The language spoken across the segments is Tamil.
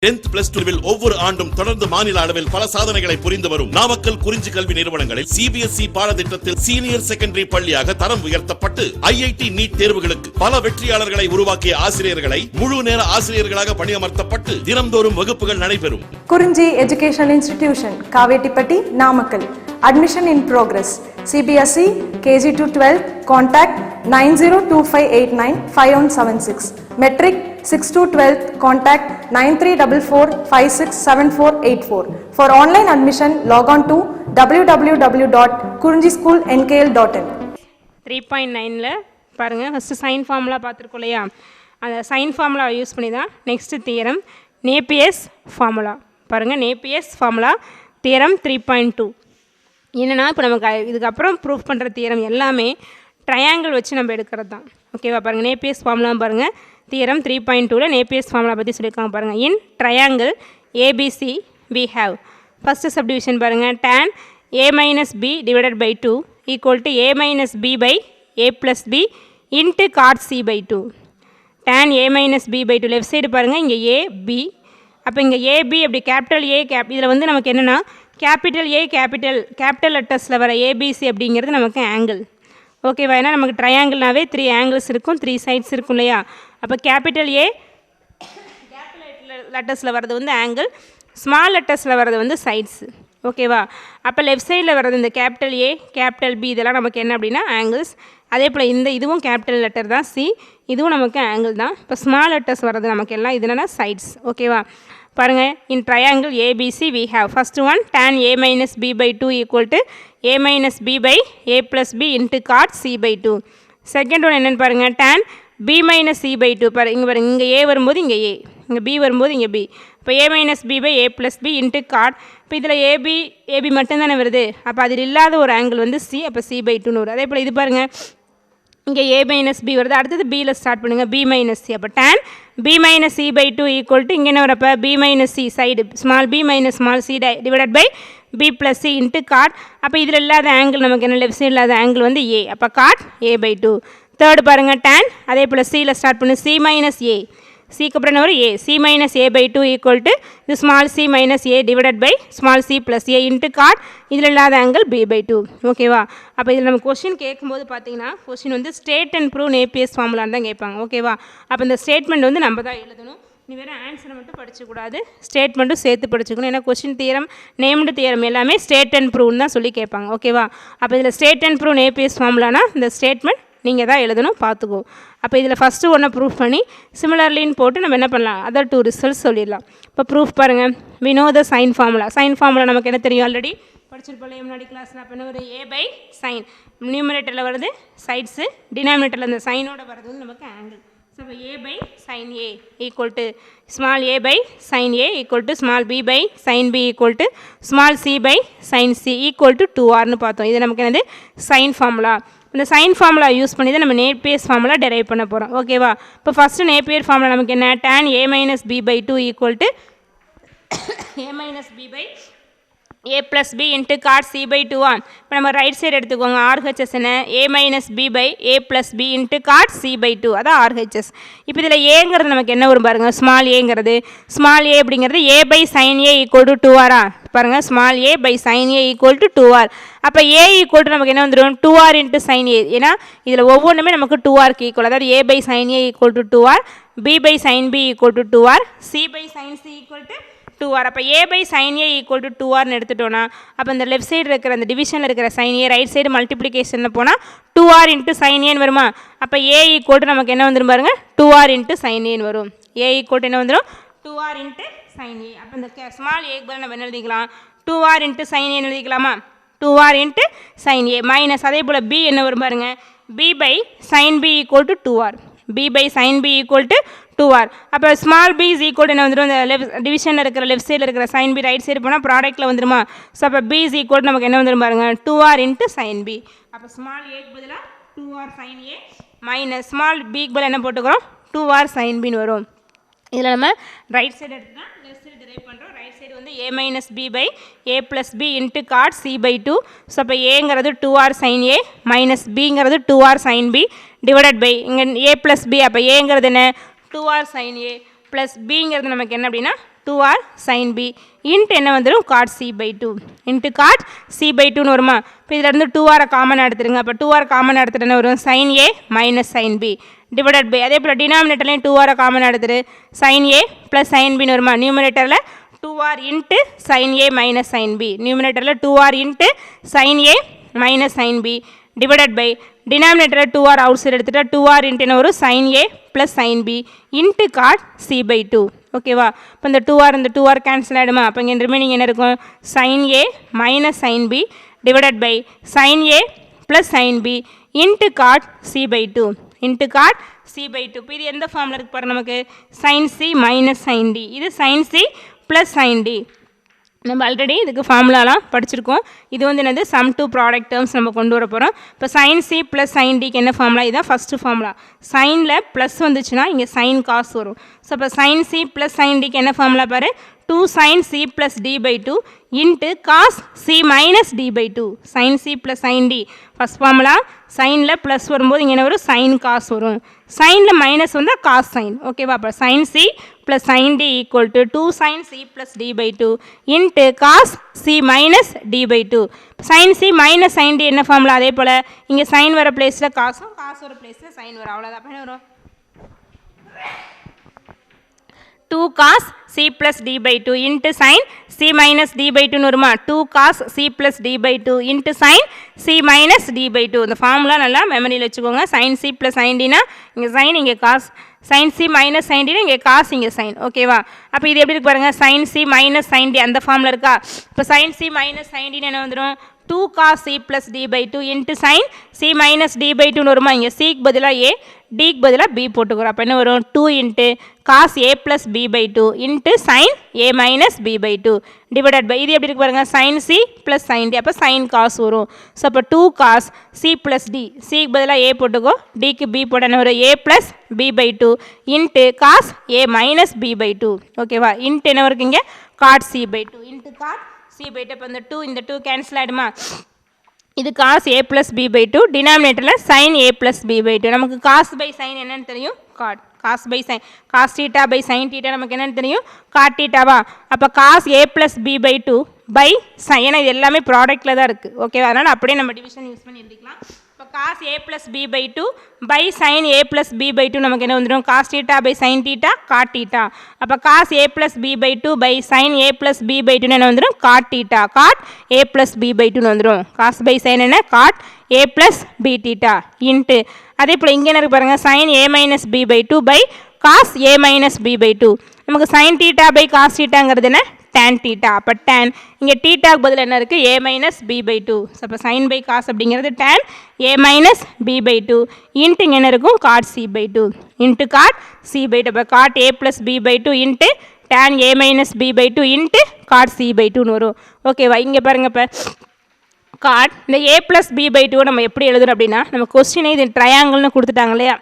10th plus 2 ஒவ்வொரு ஆண்டும் தொடர்ந்து மாநில அளவில் பல சாதனைகளை புரிந்து வரும் நாமக்கல் குறிஞ்சி கல்வி நிறுவனங்களில் சிபிஎஸ்இ பாடத்திட்டத்தில் சீனியர் செகண்டரி பள்ளியாக தரம் உயர்த்தப்பட்டு ஐஐடி நீட் தேர்வுகளுக்கு பல வெற்றியாளர்களை உருவாக்கிய ஆசிரியர்களை முழு நேர ஆசிரியர்களாக பணியமர்த்தப்பட்டு தினம்தோறும் வகுப்புகள் நடைபெறும். குறிஞ்சி educational institution, Kavettipatti, Namakkal. Admission in progress. CBSE KG to 12. Contact 9025895176. Metric 6 to 12. Contact 9344567484. For online admission, log on to www.kurinjischoolnkl.in. 3.9ல பாருங்க, ஃபர்ஸ்ட் சைன் ஃபார்முலா பார்த்துருக்கோம் இல்லையா? அந்த சைன் ஃபார்முலா யூஸ் பண்ணி தான் நெக்ஸ்ட் தியரம் நேப்பியர்ஸ் ஃபார்முலா பாருங்கள். நேப்பியர்ஸ் ஃபார்முலா தியரம் 3.2 என்னென்னா, இப்போ நமக்கு இதுக்கப்புறம் ப்ரூஃப் பண்ணுற தியரம் எல்லாமே ட்ரையாங்கிள் வச்சு நம்ம எடுக்கிறது தான். ஓகேவா? பாருங்கள், நேப்பியர்ஸ் ஃபார்முலா பாருங்கள். தியரம் 3.2ல நேப்பியர்ஸ் ஃபார்முலா பற்றி சொல்லியிருக்காங்க பாருங்கள். In triangle ABC we have first subdivision பாருங்கள். tan a minus b divided by 2 equal to a minus b by a plus b into cot c by 2. tan a minus b by 2 left side பாருங்கள், இங்கே a b. அப்போ இங்கே ஏபி அப்படி கேபிட்டல் ஏ இதில் வந்து நமக்கு என்னென்னா கேபிட்டல் ஏ கேபிட்டல் லெட்டர்ஸில் வர ஏபிசி அப்படிங்கிறது நமக்கு ஆங்கிள். ஓகேவா? ஏன்னா நமக்கு ட்ரையாங்கிள்னாவே 3 ஆங்கிள்ஸ் இருக்கும், 3 சைட்ஸ் இருக்கும் இல்லையா? அப்போ கேபிட்டல் ஏ கேபிட்டல் லெட்டர்ஸில் வர்றது வந்து ஆங்கிள், ஸ்மால் லெட்டர்ஸில் வர்றது வந்து சைட்ஸு. ஓகேவா? அப்போ லெஃப்ட் சைடில் வர்றது இந்த கேபிட்டல் ஏ கேபிட்டல் பி இதெல்லாம் நமக்கு என்ன அப்படின்னா ஆங்கிள்ஸ். அதே போல் இதுவும் கேபிட்டல் லெட்டர் தான் சி, இதுவும் நமக்கு ஆங்கிள் தான். இப்போ ஸ்மால் லெட்டர்ஸ் வர்றது நமக்கு எல்லாம் இது என்னென்னா சைட்ஸ். ஓகேவா? பாருங்கள், in triangle ABC we have first one tan a minus b by 2 equal to a minus b by a plus b into cot c by 2. Second one என்னென்னு பாருங்கள், tan b minus c by 2. இங்கே பாருங்கள், இங்கே a வரும்போது இங்கே a, இங்கே b வரும்போது இங்கே b. இப்போ a minus b by a plus b into cot. இப்போ இதில் ஏபி மட்டும்தானே வருது, அப்போ அதில் இல்லாத ஒரு ஆங்கிள் வந்து c, அப்போ c by 2 வரும். அதே போல் இது பாருங்கள், இங்கே a மைனஸ் பி வருது, அடுத்தது பியில் ஸ்டார்ட் பண்ணுங்கள், b மைனஸ் சி. அப்போ tan b minus C by 2 equal to இங்கே என்ன வரப்போ b minus C side small b minus small C divided by b plus C into cot. அப்போ இதில் இல்லாத ஆங்கிள் நமக்கு என்ன, லெஃப்ட் சைடு இல்லாத ஆங்கிள் வந்து a, அப்போ காட் a பை 2. தேர்டு பாருங்கள், tan அதே போல் சியில் ஸ்டார்ட் பண்ணு, c மைனஸ் ஏ, சிக்கு அப்புறம் என்ன வரும் a, c minus a by 2 equal to இது small c minus a divided by small c plus a into cot. இதில் இல்லாத ஆங்கிள் b பை 2. ஓகேவா? அப்போ இதில் நம்ம கொஸ்டின் கேட்கும்போது பார்த்தீங்கன்னா கொஸ்டின் வந்து ஸ்டேட் அண்ட் ப்ரூவ் நேப்பியர்ஸ் ஃபார்முலான்னு தான் கேட்பாங்க. ஓகேவா? அப்போ இந்த ஸ்டேட்மெண்ட் வந்து நம்ம தான் எழுதணும், நீ வேறு ஆன்சரை மட்டும் படிச்சுக்கூடாது, ஸ்டேட்மெண்ட்டும் சேர்த்து படிச்சுக்கணும். ஏன்னா கொஸ்டின் தியரம் நேம்டு தியரம் எல்லாமே ஸ்டேட் அண்ட் ப்ரூவ்னு தான் சொல்லி கேட்பாங்க. ஓகேவா? அப்போ இதில் ஸ்டேட் அண்ட் ப்ரூவ் நேப்பியர்ஸ் ஃபார்முலானா இந்த ஸ்டேட்மெண்ட் நீங்கள் தான் எழுதணும், பார்த்துக்கோ. அப்போ இதில் ஃபஸ்ட்டு ஒன்றை ப்ரூஃப் பண்ணி சிமிலர்லின்னு போட்டு நம்ம என்ன பண்ணலாம், அதர் 2 ரிசல்ட்ஸ் சொல்லிடலாம். இப்போ ப்ரூஃப் பாருங்கள், we know the sine formula. Sine formula நமக்கு என்ன தெரியும், ஆல்ரெடி படிச்சிருப்போம் முன்னாடி கிளாஸில். அப்போ என்ன ஒரு ஏ பை சைன், நியூமரேட்டரில் வருது சைட்ஸு, டினாமினேட்டரில் அந்த சைனோட வர்றது வந்து நமக்கு ஆங்கிள். ஸோ இப்போ A by sine A equal to small A by sine A equal to small B by sine B equal to small C by sine C equal to 2r பார்த்தோம். இது நமக்கு என்னது சைன் ஃபார்முலா. இந்த சைன் ஃபார்முலா யூஸ் பண்ணி தான் நம்ம நேப்பியர்ஸ் ஃபார்முலா டெரைவ் பண்ண போகிறோம். ஓகேவா? இப்போ ஃபஸ்ட்டு நேப்பியர் ஃபார்முலா நமக்கு என்ன, tan a minus b by 2 equal to a minus b by a plus b into cot c by 2 on. இப்போ நம்ம ரைட் சைடு எடுத்துக்கோங்க, RHS என்ன, a minus b by a plus b into cot c by 2, அதான் RHS. இப்போ இதில் ஏங்கிறது நமக்கு என்ன வரும் பாருங்கள், ஸ்மால் ஏங்கிறது, ஸ்மால் ஏ அப்படிங்கிறது a by sin a equal to 2r பாருங்கள், small a by sin a equal to 2r. அப்போ a equal to நமக்கு என்ன வந்துடும், 2r into sin a. ஏன்னா இதில் ஒவ்வொன்றுமே நமக்கு 2rக்கு ஈக்குவல், அதாவது a by sin a equal to 2r, b by sin b equal to 2r, c by sin c equal to 2r. அப்போ a by sin a equal to 2rன்னு எடுத்துட்டோன்னா, அப்போ இந்த லெஃப்ட் சைடு இருக்கிற அந்த டிவிஷனில் இருக்கிற sin a ரைட் சைடு மல்டிப்ளிகேஷனில் போனால் 2r into sin a வருமா? அப்போ a equal to நமக்கு என்ன வந்துடும் பாருங்கள், 2r into sin a வரும். a equal to என்ன வந்துடும், 2r into sin a. அப்போ இந்த ஸ்மால் a பதில் நம்ம என்ன எழுதிக்கலாம், 2r into sin a எழுதிக்கலாமா? 2r into sin a minus அதே போல் b என்ன வரும் பாருங்கள், b by sin b equal to 2r, b by sin b equal to 2r. அப்போ small b is equal to என்ன வந்துடும், இந்த லெஃப்ட் டிவிஷனில் இருக்கிற லெஃப்ட் சைடில் இருக்கிற sin b ரைட் சைடு போனால் ப்ராடக்ட்டில் வந்துடுமா? ஸோ அப்போ b is equal to நமக்கு என்ன வந்துடும் பாருங்கள், 2r into sin b. அப்போ ஸ்மால் ஏக்கு பதிலாக 2r sin a minus small பிக்கு பதில் என்ன போட்டுக்கிறோம், 2r sin bன்னு வரும். இதில் நம்ம ரைட் சைடு எடுத்துனா லெஃப்ட் சைடு டிரைவ் பண்ணுறோம், ரைட் சைடு வந்து a minus b by a plus b into cot c by 2. So அப்போ ஏங்கிறது 2r sin a மைனஸ் பிங்கிறது 2r sin b divided by இங்கே a plus b. அப்போ ஏங்கிறது என்ன 2r sin a ப்ளஸ் பிங்கிறது நமக்கு என்ன அப்படின்னா 2r sin b இன்ட் என்ன வந்துடும் cot c by 2 into cot c by 2ன்னு வருமா. இப்போ இதில் இருந்து 2r காமன் எடுத்துருங்க. அப்போ 2r காமன் எடுத்துட்டு என்ன வரும் sin a minus sin b divided by அதே போல் டினாமினேட்டர்லையும் 2r காமன் எடுத்துட்டு sin a ப்ளஸ் sin bன்னு வருமா. நியூமரேட்டரில் 2r into sin a minus sin b நியூமரேட்டரில் 2r into sin a minus sin b divided by டினாமினேட்டரில் 2r அவுட் சைடு எடுத்துட்டா 2r இன்ட்டு என்ன வரும் sin a plus sin b into cot c by 2 ஓகேவா. இப்போ இந்த 2r கேன்சல் ஆகிடுமா. அப்போ இங்கே ரிமைனிங் என்ன இருக்கும் sin a minus sin b divided by sin a plus sin b into cot c by 2 into cot c by 2. இப்போ இது எந்த ஃபார்மில் இருக்கு பாருங்க நமக்கு sin c minus sin d இது sin c plus sin d. நம்ம ஆல்ரெடி இதுக்கு ஃபார்முலாலாம் படிச்சிருக்கோம். இது வந்து என்னது சம் டூ ப்ராடக்ட் டேர்ம்ஸ் நம்ம கொண்டு வர போகிறோம். இப்போ சைன் சி ப்ளஸ் சைன் டிக்கு என்ன ஃபார்முலா இதுதான் ஃபஸ்ட்டு ஃபார்முலா. சைனில் ப்ளஸ் வந்துச்சுன்னா இங்கே சைன் காசு வரும். ஸோ இப்போ சைன் சி ப்ளஸ் சைன் டிக்கு என்ன ஃபார்முலா பாரு 2 sin c plus d by 2 into cos c minus d by 2 sin c plus sin d first formula சைனில் ப்ளஸ் வரும்போது இங்கே என்ன வரும் சைன் காஸ் வரும். சைனில் மைனஸ் வந்தால் காஸ் சைன் ஓகேவா. அப்போ sine C plus sine D equal to 2 sin c plus D by 2 into cos C minus D by 2. Sine C minus sine D என்ன ஃபார்முலா அதே போல் இங்கே சைன் வர பிளேஸில் காசும் காசு வர பிளேஸில் சைன் வரும் அவ்வளோதான். அப்போ என்ன வரும் 2 cos c plus d by 2 into sin c minus d by 2 வருமா 2 cos c plus d by 2 into sin c minus d by 2. இந்த ஃபார்முலா நல்லா மெமரியில் வச்சுக்கோங்க. sin c plus sin dனா இங்கே sin இங்கே cos sin c minus sin dனா இங்கே cos இங்கே sin ஓகேவா. அப்போ இது எப்படி இருக்கு பாருங்கள் sin c minus sin d அந்த ஃபார்முலா இருக்கா. இப்போ sin c minus sin d என்ன வந்துடும் 2 cos c plus d by 2 into sin c minus d by 2 வருமா. இங்கே cக்கு பதிலாக a dக்கு பதிலாக b போட்டுக்கிறோம். அப்போ என்ன வரும் 2 into cos a plus b by 2 into sin a minus b by 2 divided by இது எப்படி இருக்கு பாருங்க sin c plus sin d அப்போ sin cos வரும். ஸோ அப்போ 2 cos c plus d cக்கு பதிலாக a போட்டுக்கோ dக்கு b போட என்ன வரும் a plus b by 2 into cos a minus b by 2 ஓகேவா. இன்ட்டு என்ன வருக்கு இங்கே cot c by 2 into cot c by 2. இப்போ இந்த 2 கேன்சல் ஆகிடுமா. இது cos a plus b by 2 டினாமினேட்டரில் sin a plus b by 2. நமக்கு cos by sin என்னன்னு தெரியும் cot cos by sin cos theta by sin theta நமக்கு என்னன்னு தெரியும் cot theta வா. அப்போ cos a plus b by 2 by sin ஏன்னா இது எல்லாமே ப்ராடக்டில் தான் இருக்குது ஓகேவா. அதனால் அப்படியே நம்ம டிவிஷன் யூஸ் பண்ணி எழுதிக்கலாம். இப்போ cos a plus b by 2 by sin a plus b by 2 நமக்கு என்ன வந்துடும் cos theta by sin theta cot theta. அப்போ cos a plus b by 2 by sin a plus b by 2 என்ன வந்துடும் cot theta cot a plus b by 2 வந்துடும். cos by sin என்ன cot a plus b theta into அதே போல் இங்கே என்ன இருக்கு பாருங்கள் sin a minus b by 2 by cos a minus b by 2. நமக்கு sin theta by cos thetaங்கிறது என்ன tan theta. அப்போ tan இங்கே thetaக்கு பதில் என்ன இருக்குது a minus b by 2. So அப்போ sin by cos அப்படிங்கிறது tan a minus b by 2 into இங்கே என்ன இருக்கும் cot c by 2 into cot c by 2. அப்போ cot a plus b by 2 into tan a minus b by 2 into cot c by 2ன்னு வரும் ஓகேவா. இங்கே பாருங்கள் இப்போ காட் இந்த a plus b by 2 நம்ம எப்படி எழுதுறோம் அப்படின்னா நம்ம கொஸ்டினை இது ட்ரையாங்கிள்னு கொடுத்துட்டாங்க இல்லையா.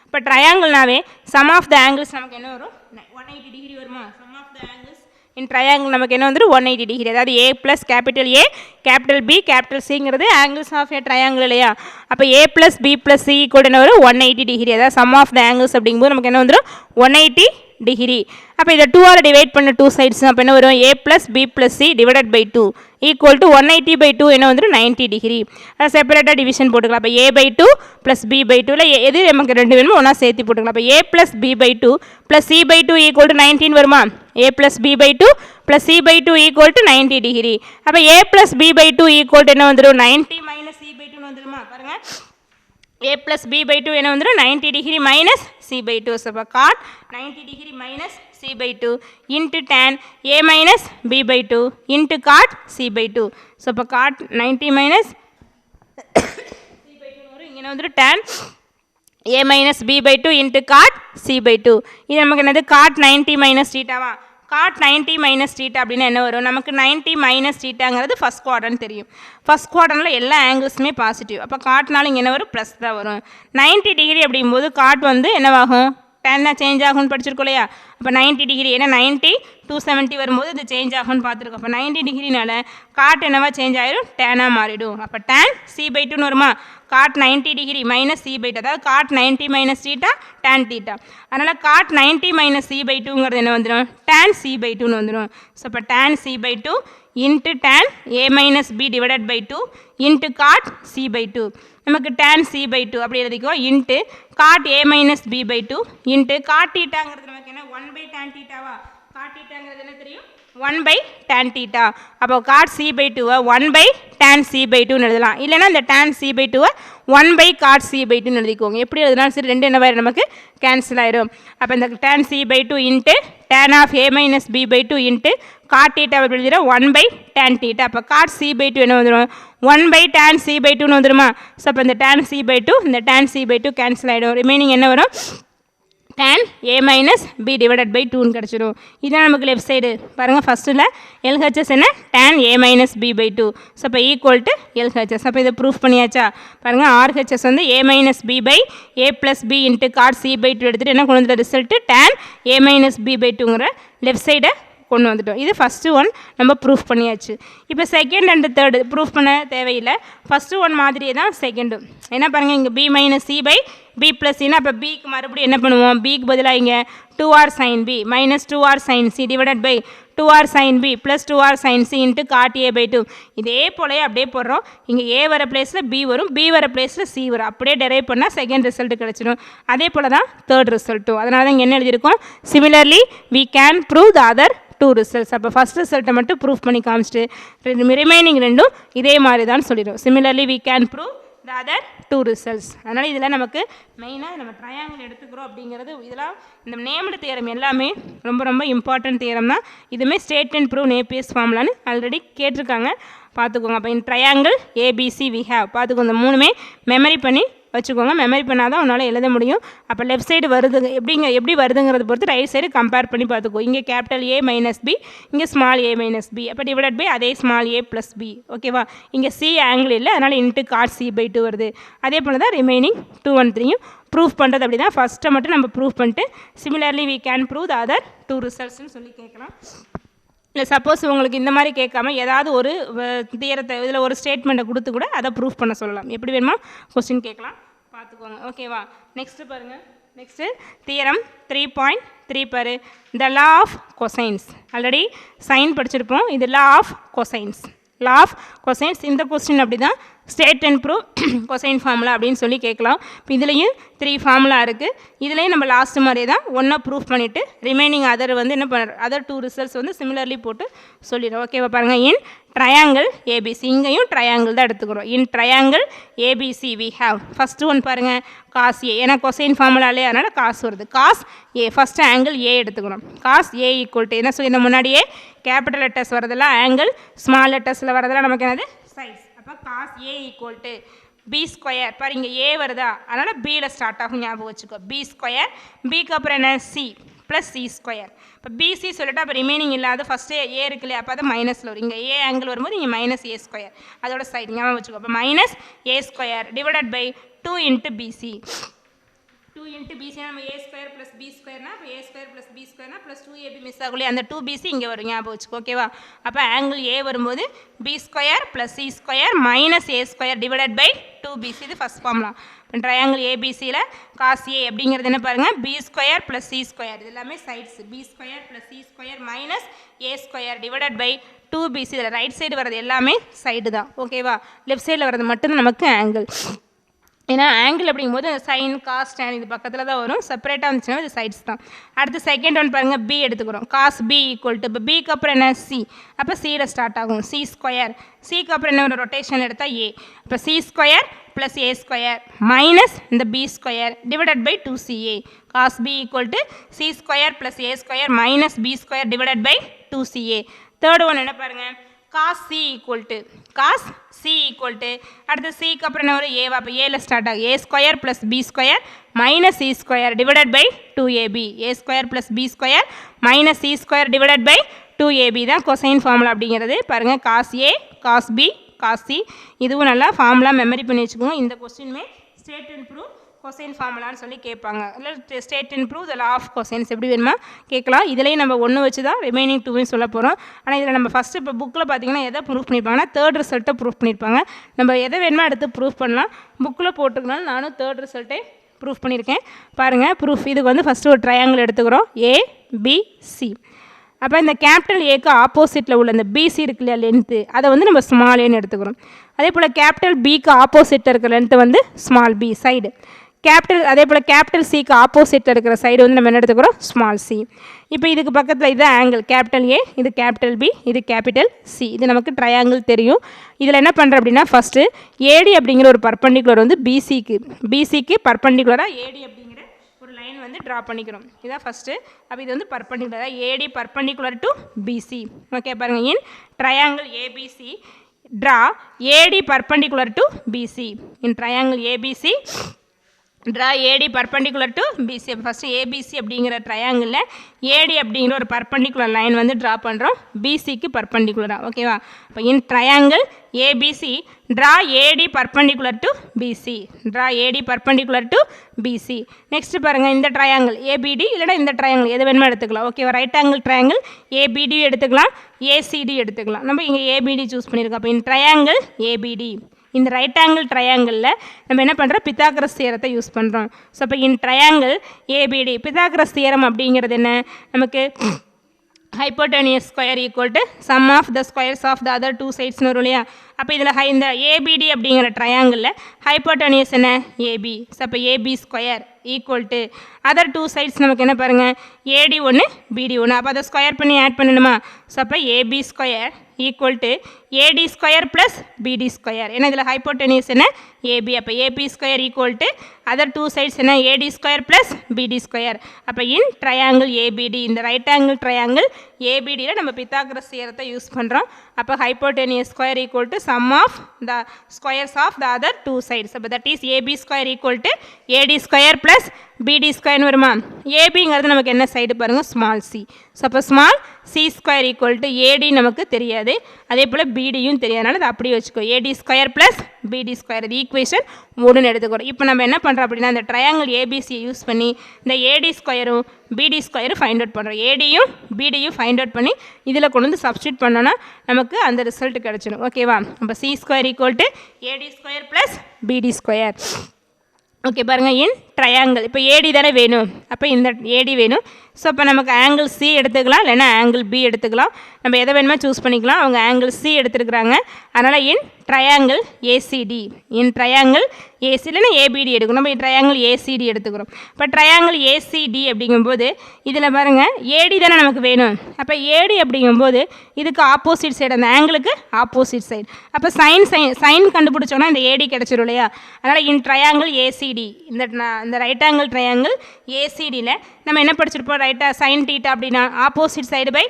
இப்போ ட்ரையாங்கிள்னாவே சம் ஆஃப் த ஆங்கிள்ஸ் நமக்கு என்ன வரும் 180 டிகிரி வருமா. Sum of the angles in triangle நமக்கு என்ன வந்துடும் 180 டிகிரி. அதாவது a plus capital A capital B capital Cங்கிறது ஆங்கிள்ஸ் ஆஃப் ஏ ட்ரையாங்கிள் இல்லையா. அப்போ a plus b plus c கூட என்ன வரும் 180 டிகிரி. அதாவது சம் ஆஃப் த ஆங்கிள்ஸ் அப்படிங்கும்போது நமக்கு என்ன வந்துடும் 180 டிகிரி. அப்போ இதை 2ஆல் டிவைட் பண்ண 2 சைட்ஸ் அப்போ என்ன வரும் a plus b plus c divided by 2 equal to 180 by 2 என்ன வந்துடும் 90 டிகிரி. அதை செப்பரேட்டாக டிவிஷன் போட்டுக்கலாம். அப்போ a by 2 plus b by 2ல எது நமக்கு ரெண்டு வேணுமோ ஒன்றா சேர்த்து போட்டுக்கலாம். அப்போ a plus b by 2 plus c by 2 equal to 19 வருமா. a plus b by 2 plus c by 2 equal to 90 degree. அப்போ a plus b by 2 equal to என்ன வந்துடும் 90 minus c by 2 வந்துடுமா. பாருங்கள் a plus b by 2 என்ன வந்துடும் 90 degree minus c by 2. So அப்போ cot 90 degree minus c by 2 into tan a minus b by 2 into cot c by 2. So அப்போ cot 90 மைனஸ் c by 2 வரும். இங்கே வந்துடும் tan a minus b by 2 into cot c by 2. இது நமக்கு என்னது cot 90 மைனஸ் தீட்டாவா. cot 90 மைனஸ் தீட்டா அப்படின்னா என்ன வரும் நமக்கு 90 மைனஸ் தீட்டாங்கிறது ஃபஸ்ட் குவாட்ரண்ட் தெரியும். ஃபஸ்ட் குவாட்ரண்ட்டில் எல்லா ஆங்கிள்ஸுமே பாசிட்டிவ். அப்போ காட்னாலும் இங்கே என்ன வரும் ப்ளஸ் தான் வரும். 90 டிகிரி அப்படிங்கும்போது காட் வந்து என்னவாகும் டேன்னா சேஞ்ச் ஆகும்னு படிச்சிருக்கோம் இல்லையா. அப்போ 90 டிகிரி, ஏன்னா 90 270 வரும்போது இது சேஞ்ச் ஆகும்னு பார்த்துருக்கோம். அப்போ 90 டிகிரினால காட் என்னவா சேஞ்ச் ஆயிரும், டேனாக மாறிடும். அப்போ tan c/2ன்னு வருமா, காட் 90 டிகிரி மைனஸ் c/2, அதாவது cot 90 minus theta tan theta. அதனால் காட் 90 மைனஸ் c/2ங்கிறது என்ன வந்துடும், tan c/2ன்னு வந்துடும். ஸோ அப்போ tan c/2 into tan a minus b divided by 2 into cot c/2. நமக்கு tan c/2 அப்படி எழுதிக்குவோம், into cot a minus b/2 into cot தீட்டாங்கிறது நமக்கு என்ன 1/tan தீட்டாவா, காட் தீட்டாங்கிறது என்ன தெரியும் 1/tan தீட்டா. அப்போ காட் c/2வை 1/tan c/2ன்னு எழுதலாம். இல்லைனா இந்த tan c/2வை 1/cot c/2ன்னு எழுதிக்கோங்க. எப்படி எழுதினாலும் சரி ரெண்டு என்ன நமக்கு கேன்சல் ஆயிரும். அப்போ இந்த tan c/2 into tan of a minus b/2 into cot theta எழுதிட 1/tan தீட்டா. அப்போ காட் c/2 என்ன வந்துடும், 1/tan c/2ன்னு வந்துடுமா. ஸோ அப்போ இந்த tan c/2 இந்த tan c/2 கேன்சல் ஆகிடும். ரிமைனிங் என்ன வரும், tan a minus b divided by 2ன்னு கிடச்சிடும். இதுதான் நமக்கு லெஃப்ட் சைடு பாருங்கள். ஃபஸ்ட்டில் LHS என்ன, tan a minus b/2. So அப்போ ஈக்குவல் டு LHS. அப்போ இதை ப்ரூஃப் பண்ணியாச்சா. பாருங்கள் RHS வந்து a minus b by a plus b into cot c/2 எடுத்துகிட்டு என்ன கொண்டு வந்துட்ட ரிசல்ட்டு tan a மைனஸ் b/2ங்கிற லெஃப்ட் சைடை கொண்டு வந்துட்டோம். இது ஃபஸ்ட்டு ஒன் நம்ம ப்ரூஃப் பண்ணியாச்சு. இப்போ செகண்ட் அண்ட் தேர்டு ப்ரூஃப் பண்ண தேவையில்லை. ஃபஸ்ட்டு ஒன் மாதிரியே தான் செகண்டும். என்ன பாருங்கள், இங்கே b minus c by b plus சின்னா அப்போ பிக்கு மறுபடியும் என்ன பண்ணுவோம், பிக்கு பதிலாக இங்கே 2r sin b minus 2r sin c divided by 2r sin b plus 2r sin c into cot a/2. இதே போலயே அப்படியே போடுறோம். இங்கே a வர பிளேஸில் b வரும், b வர பிளேஸில் c வரும். அப்படியே டெரைவ் பண்ணால் செகண்ட் ரிசல்ட் கிடச்சிடும். அதே போல் தான் தேர்ட் ரிசல்ட்டும். அதனால தான் இங்கே என்ன எழுதியிருக்கோம், similarly we can prove the other 2 results. அப்போ ஃபஸ்ட் ரிசல்ட்டை மட்டும் ப்ரூஃப் பண்ணி காமிச்சிட்டு ரிமைனிங் ரெண்டும் இதே மாதிரி தான் சொல்லிடும். Similarly we can prove the other 2 results. அதனால் இதில் நமக்கு மெயினாக நம்ம ட்ரையாங்கிள் எடுத்துக்கிறோம் அப்படிங்கிறது இதெல்லாம் இந்த நேம்டு தியரம் எல்லாமே ரொம்ப ரொம்ப இம்பார்ட்டன்ட் தியரம் தான். இதுவுமே ஸ்டேட் அண்ட் ப்ரூவ் நேப்பியர்ஸ் ஃபார்முலான்னு ஆல்ரெடி கேட்டிருக்காங்க, பார்த்துக்கோங்க. அப்போ இந்த ட்ரையாங்கிள் ஏபிசி வி ஹேவ் பார்த்துக்கோங்க. இந்த மூணுமே மெமரி பண்ணி வச்சுக்கோங்க. மெமரி பண்ணால் தான் உன்னால் எழுத முடியும். அப்போ லெஃப்ட் சைடு வருதுங்க எப்படி வருதுங்கிறத பொறுத்து ரைட் சைடு கம்பேர் பண்ணி பார்த்துக்கோ. இங்கே கேபிட்டல் A மைனஸ் பி, இங்கே ஸ்மால் a மைனஸ் பி, அப்போ டிவைடட் பை அதே ஸ்மால் a ப்ளஸ் பி. ஓகேவா, இங்கே சி ஆங்கிள் இல்லை, அதனால் இன்ட்டு காட் c/2 வருது. அதே போல் தான் ரிமைனிங் 2 1 3யும் ப்ரூஃப் பண்ணுறது அப்படி தான். ஃபஸ்ட்டை மட்டும் நம்ம ப்ரூஃப் பண்ணிட்டு similarly we can prove the other 2 ரிசல்ட்ஸ்னு சொல்லி கேட்கலாம். இல்லை சப்போஸ் உங்களுக்கு இந்த மாதிரி கேட்காம ஏதாவது ஒரு தியரத்தை இதில் ஒரு ஸ்டேட்மெண்ட்டை கொடுத்து கூட அதை ப்ரூஃப் பண்ண சொல்லலாம். எப்படி வேணுமா கொஸ்டின் கேட்கலாம், பார்த்துக்கோங்க. ஓகேவா, நெக்ஸ்ட்டு பாருங்கள். நெக்ஸ்ட்டு தியரம் 3.3 பாரு, the law of cosines. Already sine படிச்சிருப்போம், இது law of cosines. Law of cosines இந்த கொஸ்டின் அப்படி தான் state and prove cosine formula அப்படின்னு சொல்லி கேட்கலாம். இப்போ இதுலேயும் 3 ஃபார்முலா இருக்குது. இதுலேயும் நம்ம லாஸ்ட் மாதிரியே தான் ஒன்றா ப்ரூஃப் பண்ணிவிட்டு ரிமைனிங் அதர் வந்து என்ன பண்ணுற அதர் 2 ரிசல்ட்ஸ் வந்து சிமிலர்லி போட்டு சொல்லிடுறோம். ஓகேவா, பாருங்கள். இன் ட்ரையாங்கிள் ஏபிசி, இங்கேயும் ட்ரையாங்கிள் தான் எடுத்துக்கிறோம். In triangle ABC we have first one பாருங்கள் காஸ் ஏ, ஏன்னா கொசைன் ஃபார்முலாலே அதனால் காசு வருது. Cos A first angle A எடுத்துக்கிறோம். காஸ் ஏ ஈக்குவல் டு என்ன சொல்லி இந்த முன்னாடியே கேபிட்டல் லெட்டர்ஸ் வரதெல்லாம் ஆங்கிள், ஸ்மால் லெட்டர்ஸில் வரதெல்லாம் நமக்கு என்னது சைஸ். அப்போ cos A equal to B square. பாரு இங்கே ஏ வருதா, அதனால் பியில் ஸ்டார்ட் ஆகும், ஞாபகம் வச்சுக்கோ. பி ஸ்கொயர், பிக்கு அப்புறம் என்ன சி ப்ளஸ் சி ஸ்கொயர். இப்போ பிசி சொல்லிட்டு அப்போ ரிமைனிங் இல்லாத ஃபஸ்ட்டு ஏ இருக்கு இல்லையா, அப்போ அது மைனஸில் வரும். இங்கே ஏ ஆங்கிள் வரும்போது இங்கே மைனஸ் ஏ ஸ்கொயர், அதோட சைடு ஞாபகம் வச்சுக்கோ. அப்போ minus A square divided by 2 into BC. 2 into BC நம்ம ஏ ஸ்கொயர் ப்ளஸ் பி ஸ்கொயர்னா, இப்போ ஏ ஸ்கொயர் ப்ளஸ் பி ஸ்கொயர்னா ப்ளஸ் 2ab மிஸ் ஆகலையே, அந்த 2bc இங்கே வரும், ஞாபகம் வச்சுக்கோ. ஓகேவா, அப்போ ஆங்கிள் ஏ வரும்போது B square plus C square minus A square divided by 2bc. இது ஃபஸ்ட் ஃபார்முலாம். இப்போ ட்ரையாங்கிள் ஏபிசியில் காஸ் ஏ அப்படிங்கிறது என்ன பாருங்கள், B square plus C square, இது எல்லாமே sides. B square plus C square minus A square divided by 2bc. இதில் ரைட் சைடு வர்றது எல்லாமே சைடு தான். ஓகேவா, லெஃப்ட் சைடில் வர்றது மட்டும்தான் நமக்கு ஆங்கிள். ஏன்னா ஆங்கிள் அப்படிங்கும்போது சைன் காஸ் டேன் இது பக்கத்தில் தான் வரும், செப்பரேட்டாக வந்துச்சுன்னா இது சைட்ஸ் தான். அடுத்து செகண்ட் ஒன் பாருங்கள், பி எடுத்துக்கிறோம். காஸ் பி ஈக்குவல் டு, இப்போ பிக்கு அப்புறம் என்ன சி, அப்போ சியில் ஸ்டார்ட் ஆகும். சி ஸ்கொயர், சிக்கு அப்புறம் என்ன ஒரு ரொட்டேஷன் எடுத்தால் ஏ, இப்போ சி ஸ்கொயர் ப்ளஸ் ஏ ஸ்கொயர் மைனஸ் இந்த B square divided by 2ca. Cos B equal to C square plus A square minus B square divided by 2ca. Third one என்ன பாருங்கள், cos C equal to, cos C equal to அடுத்து சிக்கு அப்புறம் என்ன ஒரு ஏவா, அப்போ ஏல ஸ்டார்ட் ஆகும். A square plus B square minus C square divided by 2ab. A square plus B square minus C square divided by 2ab தான் கொசைன் ஃபார்முலா அப்படிங்கிறது. பாருங்கள், cos A, cos B, cos C, இதுவும் நல்லா ஃபார்முலா மெமரி பண்ணி வச்சுக்கோங்க. இந்த கொஸ்டினுமே ஸ்டேட் அண்ட் ப்ரூவ் கொசைன் ஃபார்முலான்னு சொல்லி கேட்பாங்க. இல்லை state and prove the law of cosines எப்படி வேணுமா கேட்கலாம். இதுலேயும் நம்ம ஒன்று வச்சு தான் ரிமைனிங் 2 சொல்ல போகிறோம். ஆனால் இதில் நம்ம ஃபஸ்ட்டு இப்போ புக்கில் பார்த்தீங்கன்னா எதை ப்ரூஃப் பண்ணியிருப்பாங்கன்னா தேர்ட் ரிசல்ட்டை ப்ரூஃப் பண்ணியிருப்பாங்க. நம்ம எதை வேணுமா எடுத்து ப்ரூஃப் பண்ணலாம். புக்கில் போட்டுக்கனால நானும் தேர்ட் ரிசல்ட்டே ப்ரூஃப் பண்ணியிருக்கேன். பாருங்கள் ப்ரூஃப். இதுக்கு வந்து ஃபஸ்ட்டு ஒரு ட்ரையாங்கிள் எடுத்துக்கிறோம் ABC. அப்போ இந்த கேபிட்டல் ஏக்கு ஆப்போசிட்டில் உள்ள இந்த பிசி இருக்கு இல்லையா லென்த்து, அதை வந்து நம்ம ஸ்மால் ஏன்னு எடுத்துக்கிறோம். அதே போல் கேபிட்டல் பிக்கு ஆப்போசிட்டில் இருக்கிற லென்த்து வந்து ஸ்மால் பி சைடு. அதே போல் கேபிட்டல் சிக்கு ஆப்போசிட்டில் இருக்கிற சைடு வந்து நம்ம என்ன எடுத்துக்கிறோம் ஸ்மால் சி. இப்போ இதுக்கு பக்கத்தில் இது ஆங்கிள் கேபிட்டல் ஏ, இது கேபிட்டல் பி, இது கேபிட்டல் சி. இது நமக்கு ட்ரையாங்கிள் தெரியும். இதில் என்ன பண்ணுறோம் அப்படின்னா ஃபஸ்ட்டு ஏடி அப்படிங்கிற ஒரு பர்பண்டிகுலர் வந்து பிசிக்கு பர்பண்டிகுலராக ஏடி அப்படிங்கிற ஒரு லைன் வந்து ட்ரா பண்ணிக்கிறோம். இதுதான் ஃபஸ்ட்டு. அப்போ இது வந்து பர்பண்டிகுலராக AD perpendicular to BC. Okay பாருங்கள், in triangle ABC draw AD perpendicular to BC. In triangle ABC draw AD perpendicular to BC. First ABC அப்படிங்கிற ட்ரையாங்கிளில் ஏடி அப்படிங்கிற ஒரு பர்பண்டிகுலர் லைன் வந்து ட்ரா பண்ணுறோம் பிசிக்கு பர்பண்டிகுலராக. ஓகேவா? இப்போ in triangle ABC draw AD perpendicular to BC. Draw AD perpendicular to BC. Next பாருங்கள், இந்த ட்ரையாங்கிள் ஏபிடி இல்லைனா இந்த ட்ரையாங்கிள் எது வேணுமோ எடுத்துக்கலாம். ஓகேவா? ரைட் ஆங்கிள் ட்ரையாங்கிள் ஏபிடி எடுத்துக்கலாம், ஏசிடி எடுத்துக்கலாம். நம்ம இங்கே ஏபிடி சூஸ் பண்ணியிருக்கோம். அப்போ இன் ட்ரையாங்கிள் ஏபிடி இந்த ரைட் ஆங்கிள் ட்ரையாங்கிளில் நம்ம என்ன பண்ணுறோம் பித்தாகரஸ் தியரத்தை யூஸ் பண்ணுறோம். ஸோ அப்போ in triangle ABD Pythagoras theorem அப்படிங்கிறது என்ன, நமக்கு hypotenuse square equal to sum of the squares of the other 2 சைட்ஸ்னு வரும் இல்லையா. அப்போ இதில் இந்த ஏபிடி அப்படிங்கிற ட்ரையாங்கிளில் ஹைப்போட்டெனியஸ் என்ன ஏபி. ஸோ அப்போ AB square equal to other 2 sides நமக்கு என்ன பாருங்கள் ஏடி ஒன்று பிடி ஒன்று. அப்போ அதை ஸ்கொயர் பண்ணி ஆட் பண்ணணுமா. ஸோ அப்போ AB square equal to AD square plus BD square. ஏன்னா இதில் ஹைப்போட்டெனியஸ் என்ன ஏபி. அப்போ AB square equal to other 2 sides என்ன AD square plus BD square. அப்போ இன் ட்ரையாங்கிள் ஏபிடி இந்த ரைட் ஆங்கிள் ட்ரையாங்கிள் ஏபிடியில் நம்ம பித்தாகரஸ் தியரத்தை யூஸ் பண்ணுறோம். அப்போ hypotenuse square equal to sum of the squares of the other 2 sides. அப்போ that is AB square equal to AD square plus பிடி ஸ்கொயர்னு வருமா. ஏபிங்கிறது நமக்கு என்ன சைடு பாருங்கள் ஸ்மால் சி. ஸோ அப்போ small C square equal to AD நமக்கு தெரியாது, அதே போல் பிடியும் தெரியாதனால அதை அப்படியே வச்சுக்கோ. AD square plus BD square இது ஈக்குவேஷன் 3 எடுத்துக்கிறோம். இப்போ நம்ம என்ன பண்ணுறோம் அப்படின்னா இந்த ட்ரையாங்கிள் ஏபிசியை யூஸ் பண்ணி இந்த ஏடி ஸ்கொயரும் பிடி ஸ்கொயரும் ஃபைண்ட் அவுட் பண்ணுறோம். ஏடியும் பிடியும் ஃபைண்ட் அவுட் பண்ணி இதில் கொண்டு வந்து சப்ஸ்டியூட் பண்ணோன்னா நமக்கு அந்த ரிசல்ட் கிடச்சிடும். ஓகேவா? அப்போ C square equal to AD square plus BD square. Okay பாருங்கள், இன் ட்ரையாங்கிள் இப்போ ஏடி தானே வேணும். அப்போ இந்த ஏடி வேணும். ஸோ அப்போ நமக்கு ஆங்கிள் சி எடுத்துக்கலாம், இல்லைன்னா ஆங்கிள் பி எடுத்துக்கலாம். நம்ம எதை வேணுமோ சூஸ் பண்ணிக்கலாம். அவங்க ஆங்கிள் சி எடுத்துருக்குறாங்க, அதனால் in triangle ACT. In triangle AC இல்லைன்னா ஏபிடி எடுக்கணும். நம்ம ட்ரையாங்கிள் ஏசிடி எடுத்துக்கிறோம். இப்போ ட்ரையாங்கிள் ஏசிடி அப்படிங்கும்போது இதில் பாருங்கள் ஏடி தானே நமக்கு வேணும். அப்போ ஏடி அப்படிங்கும்போது இதுக்கு ஆப்போசிட் சைடு அந்த ஆங்கிளுக்கு ஆப்போசிட் சைடு. அப்போ சைன் கண்டுபிடிச்சோன்னா இந்த ஏடி கிடச்சிரும் இல்லையா. அதனால் இன் ட்ரையாங்கிள் ஏசிடி இந்த ரைட் ஆங்கிள் ட்ரையாங்கிள் ஏசிடியில் நம்ம என்ன படிச்சிருப்போம் ரைட்டாக சைன் டீட்டா அப்படின்னா ஆப்போசிட் சைடு பை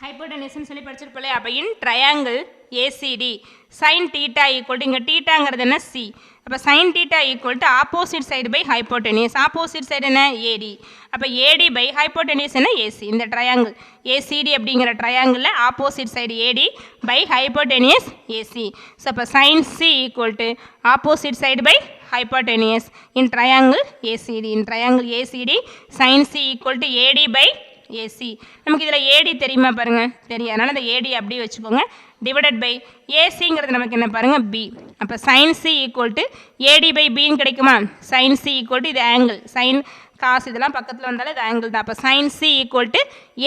ஹைப்போட்டெனிஸ்ன்னு சொல்லி படிச்சிருப்போம் இல்லையா. அப்போ in triangle ACD sine theta equal to இங்கே டீட்டாங்கிறது என்ன சி. அப்போ sine theta equal to opposite side by hypotenuse. Opposite side என்ன ஏடி. அப்போ ஏடி பை ஹைப்போட்டெனியஸ் என்ன ஏசி. இந்த ட்ரையாங்கிள் ஏசிடி அப்படிங்கிற ட்ரையாங்கிளில் opposite side AD by hypotenuse AC. So அப்போ sine C equal to opposite side by hypotenuse in triangle ACD. In triangle ACD sin C equal to AD by AC. நமக்கு இதில் AD தெரியுமா பாருங்க, தெரியும். அதனால் அந்த AD அப்படியே வச்சுக்கோங்க. டிவைடட் பை ஏசிங்கிறது நமக்கு என்ன பாருங்க B. அப்போ sin C equal to AD by Bன்னு கிடைக்குமா. sin C equal to இது ஆங்கிள், sin காசு இதெல்லாம் பக்கத்தில் வந்தாலும் இது ஆங்கிள் தான். அப்போ sin C equal to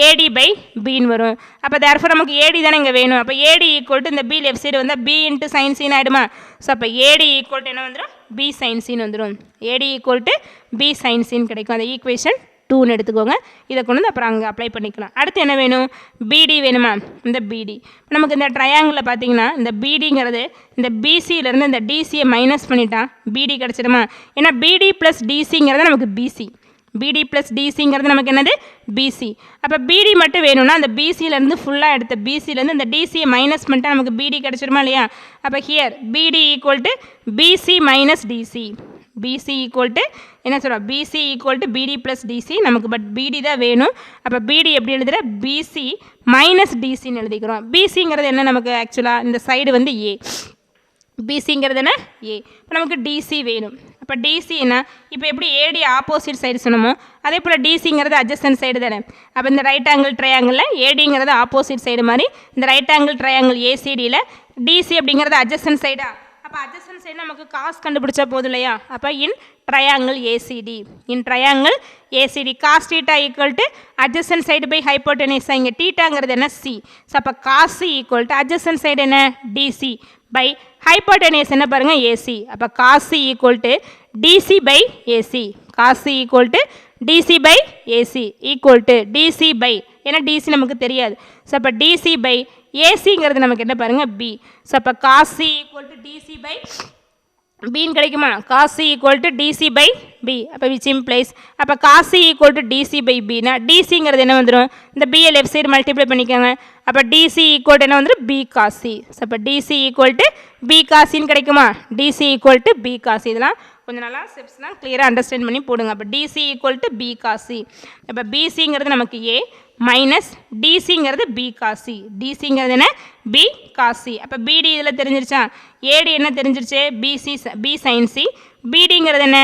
AD by Bன்னு வரும். அப்போ therefore நமக்கு AD தானே இங்கே வேணும். அப்போ AD equal to இந்த B லெஃப்ட் சைடு வந்தால் B into sin C ஆகிடுமா. ஸோ அப்போ AD equal to என்ன வந்துடும் B sin C வந்துடும். AD equal to B sin C கிடைக்கும். அந்த ஈக்குவேஷன் 2ன்னு எடுத்துக்கோங்க. இதை கொண்டு வந்து அப்புறம் அங்கே அப்ளை பண்ணிக்கலாம். அடுத்து என்ன வேணும், BD வேணுமா. இந்த BD நமக்கு இந்த ட்ரையாங்கிளில் பார்த்தீங்கன்னா இந்த BDங்கிறது இந்த BCயிலேருந்து இந்த DCயை மைனஸ் பண்ணிட்டா BD கிடச்சிடுமா. ஏன்னா BD ப்ளஸ் DCங்கிறது நமக்கு BC, BD ப்ளஸ் DCங்கிறது நமக்கு என்னது BC. அப்போ BD மட்டும் வேணும்னா அந்த BCயிலேருந்து ஃபுல்லாக எடுத்த BCயிலேருந்து இந்த DCயை மைனஸ் பண்ணிட்டா நமக்கு BD கிடச்சிருமா இல்லையா. அப்போ here BD equal to BC minus DC. BC equal to என்ன சொல்கிறோம், BC equal to BD plus DC. நமக்கு பட் BD தான் வேணும். அப்போ BD எப்படி எழுதுகிற BC மைனஸ் DCன்னு எழுதிக்கிறோம். BCங்கிறது என்ன நமக்கு ஆக்சுவலாக இந்த சைடு வந்து A, BCங்கிறது என்ன A. இப்போ நமக்கு DC வேணும். அப்போ அப்போ டிசின்னா இப்போ எப்படி ஏடி ஆப்போசிட் சைடு சொன்னமோ அதே போல் டிசிங்கிறது அட்ஜஸ்டன்ட் சைடு தானே. அப்போ இந்த ரைட் ஆங்கிள் ட்ரையாங்கிளில் ஏடிங்கிறது ஆப்போசிட் சைடு மாதிரி இந்த ரைட் ஆங்கிள் ட்ரையாங்கிள் ஏசிடியில் டிசி அப்படிங்கிறது அட்ஜஸ்டன்ட் சைடா. அப்போ அட்ஜஸ்டன்ட் சைடு நமக்கு காஸ் கண்டுபிடிச்சா போதும் இல்லையா. அப்போ in triangle ACD cos theta equal to adjacent side by hypotenuse. இங்கே தீட்டாங்கிறது என்ன சி. ஸோ அப்போ cos C equal to adjacent side என்ன டிசி பை ஹைப்போட்டெனியூஸ் என்ன பாருங்கள் ஏசி. அப்போ cos C equal to DC by AC. Cos C equal to DC by AC equal to DC by ஏன்னா டிசி நமக்கு தெரியாது. ஸோ அப்போ டிசி பை ஏசிங்கிறது நமக்கு என்ன பாருங்கள் பி. ஸோ அப்போ cos C equal to DC by பின்னு கிடைக்குமா. Cos C equal to DC by B. அப்போ விச் இம்ப்ளைஸ் அப்போ cos C equal to DC by பின்னா டிசிங்கிறது என்ன வந்துடும் இந்த பியை லெஃப்ட் சைடு மல்டிப்ளை பண்ணிக்கோங்க. அப்போ டிசி ஈக்குவல் டு என்ன வந்துடும் பி காஸ் சி. ஸோ அப்போ டிசி ஈக்குவல் டு பி காசின்னு கிடைக்குமா. DC equal to B cos C. இதெல்லாம் கொஞ்சம் நல்லா ஸ்டெப்ஸ்லாம் கிளியராக அண்டர்ஸ்டாண்ட் பண்ணி போடுங்க. அப்போ DC equal to B cos C. இப்போ பிசிங்கிறது நமக்கு ஏ மைனஸ் டிசிங்கிறது பி காசி. டிசிங்கிறது என்ன பி காசி. அப்போ பிடி இதில் தெரிஞ்சிருச்சா. ஏடி என்ன தெரிஞ்சிருச்சு பி சைன் சி. பிடிங்கிறது என்ன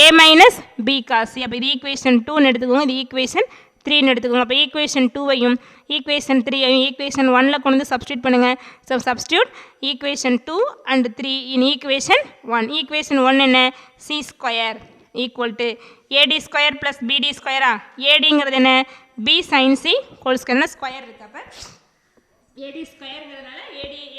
ஏ மைனஸ் பி காசி. அப்போ இது ஈக்குவேஷன் 2ன்னு எடுத்துக்கோங்க. இது ஈக்குவேஷன் 3ன்னு எடுத்துக்கோங்க. அப்போ ஈக்குவேஷன் 2வையும் ஈக்குவேஷன் 3ஐயும் ஈக்குவேஷன் 1ல் கொண்டு வந்து சப்ஸ்டியூட் பண்ணுங்கள். So substitute equation 2 and 3 in equation 1. Equation 1 என்ன C square equal to AD square plus BD ஸ்கொயரா. ஏடிங்கிறது என்ன பி சைன் சி ஹோல் ஸ்கொயர்னா ஸ்கொயர் இருக்குது. அப்போ ஏடி ஸ்கொயருங்கிறதுனால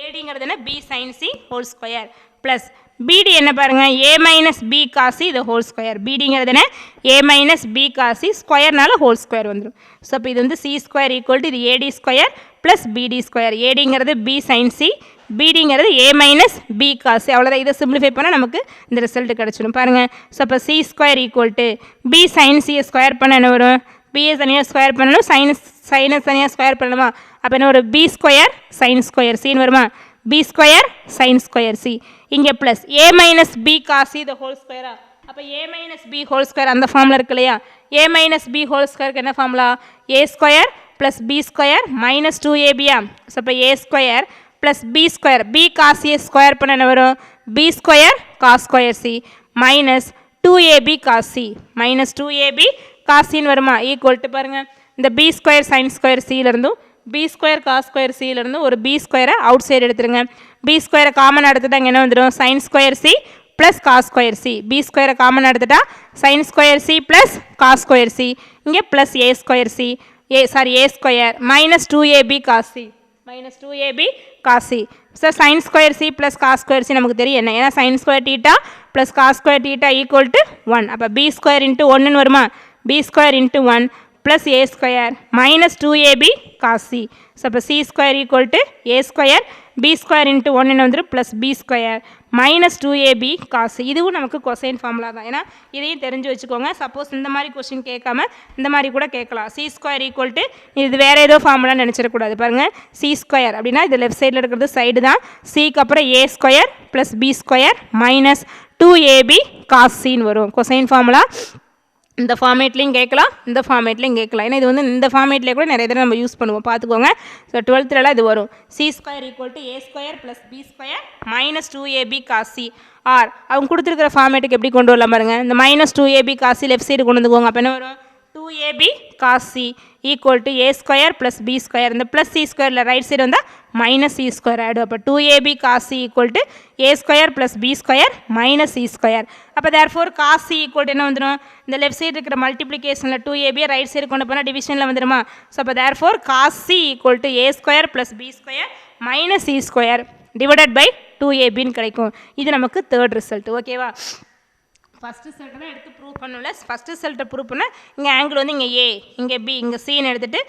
ஏடிங்கிறது என்ன B sine C whole square plus BD என்ன பாருங்கள் ஏ மைனஸ் பி காசி இது ஹோல் ஸ்கொயர். பிடிங்கிறது என்ன ஏ மைனஸ் பி காசி ஸ்கொயர்னால ஹோல் ஸ்கொயர் வந்துடும். ஸோ அப்போ இது வந்து சி ஸ்கொயர் ஈக்குவல் டு இது AD square plus BD square. ஏடிங்கிறது பி சைன் சி பிடிங்கிறது ஏ மைனஸ் பி காசி. அவ்வளோதான். இதை சிம்பிளிஃபை பண்ணால் நமக்கு இந்த ரிசல்ட் கிடச்சிடும் பாருங்கள். ஸோ அப்போ C square equal to B sine சியை ஸ்கொயர் பண்ண என்ன வரும் பிஏ தனியாக ஸ்கொயர் பண்ணணும் சைனஸ் தனியாக ஸ்கொயர் பண்ணணுமா. அப்போ என்ன ஒரு பி ஸ்கொயர் சைன் ஸ்கொயர் சின்னு வருமா. B square sine square C இங்கே plus A minus B cos C the whole ஸ்கொயரா. அப்போ A minus B whole square அந்த ஃபார்மில் இருக்கு இல்லையா. ஏ மைனஸ் பி ஹோல் ஸ்கொயருக்கு என்ன formula a square plus B square minus 2ab. So அப்போ a square plus B square b காசியை ஸ்கொயர் பண்ண என்ன வரும் b square cos square c minus 2ab cos c minus 2ab காசின்னு வருமா. ஈக்குவல் டு பாருங்கள் இந்த பி ஸ்கொயர் சைன் ஸ்கொயர் சியிலிருந்தும் பி ஸ்கொயர் காஸ் ஸ்கொயர் சியிலிருந்து ஒரு பி ஸ்கொயரை அவுட் சைடு எடுத்துருங்க. பி ஸ்கொயரை காமன் எடுத்துட்டா அங்கே என்ன வந்துடும் sine square c plus cos square C. B ஸ்கொயரை காமன் எடுத்துட்டா sine square c plus cos square C இங்கே plus A square c a square minus 2ab cos c minus 2ab cos c. So sine square c plus cos square c நமக்கு தெரியும் என்ன ஏன்னா sine square theta plus cos square theta equal to 1. அப்போ பி ஸ்கொயர் இன்ட்டு 1ன்னு வருமா. B square into 1 plus a square minus 2ab cos c. So, அப்போ c square equal to a square b square into 1 என்ன வந்துடும் plus b square minus 2ab cos c. இதுவும் நமக்கு கொசைன் ஃபார்முலா தான். ஏன்னா இதையும் தெரிஞ்சு வச்சுக்கோங்க. சப்போஸ் இந்த மாதிரி கொஸ்டின் கேட்காம இந்த மாதிரி கூட கேட்கலாம். c square equal to இது வேறு ஏதோ ஃபார்முலா நினச்சிடக்கூடாது. பாருங்கள் c square அப்படின்னா இது லெஃப்ட் சைடில் இருக்கிறது சைடு தான். சிக்கு அப்புறம் a square plus b square minus 2ab cos cன்னு வரும் கொசைன் ஃபார்முலா. இந்த ஃபார்மேட்லேயும் கேட்கலாம் இந்த ஃபார்மேட்லேயும் கேட்கலாம். ஏன்னா இது வந்து இந்த ஃபார்மேட்லேயே கூட நிறைய தடவை நம்ம யூஸ் பண்ணுவோம் பார்த்துக்கோங்க. ஸோ 12th இது வரும் C square equal to A square plus B square minus 2ab cos C. Or அவங்க கொடுத்துருக்கிற ஃபார்மேட்டுக்கு எப்படி கொண்டு வரலாம் பாருங்கள். இந்த minus 2ab Kashi left side கொண்டு வந்துக்கோங்க. அப்போ என்ன வரும் 2ab cos C equal to A square plus B square. இந்த ப்ளஸ் சி ஸ்கொயரில் ரைட் சைடு வந்தால் மைனஸ் சி ஸ்கொயர் ஆகிடும். அப்போ 2ab cos C equal to A square plus B square minus C square. அப்போ தேர்ஃபோர் காசி ஈக்குவல் டு என்ன வந்துடும் இந்த லெஃப்ட் சைடு இருக்கிற மல்டிப்ளிகேஷனில் 2ab ரைட் சைடு கொண்டு போனால் டிவிஷனில் வந்துடுமா. ஸோ அப்போ therefore Kashi equal to A square plus B square minus C square divided by 2abன்னு கிடைக்கும். இது நமக்கு தேர்ட் ரிசல்ட். ஓகேவா. ஃபஸ்ட் ரிசல்ட்டை தான் எடுத்து ப்ரூவ் பண்ணல. ஃபஸ்ட் ரிசல்ட்டை ப்ரூவ் பண்ணால் இங்கே ஆங்கிள் வந்து இங்கே ஏ இங்கே பி இங்கே சின்னு எடுத்துகிட்டு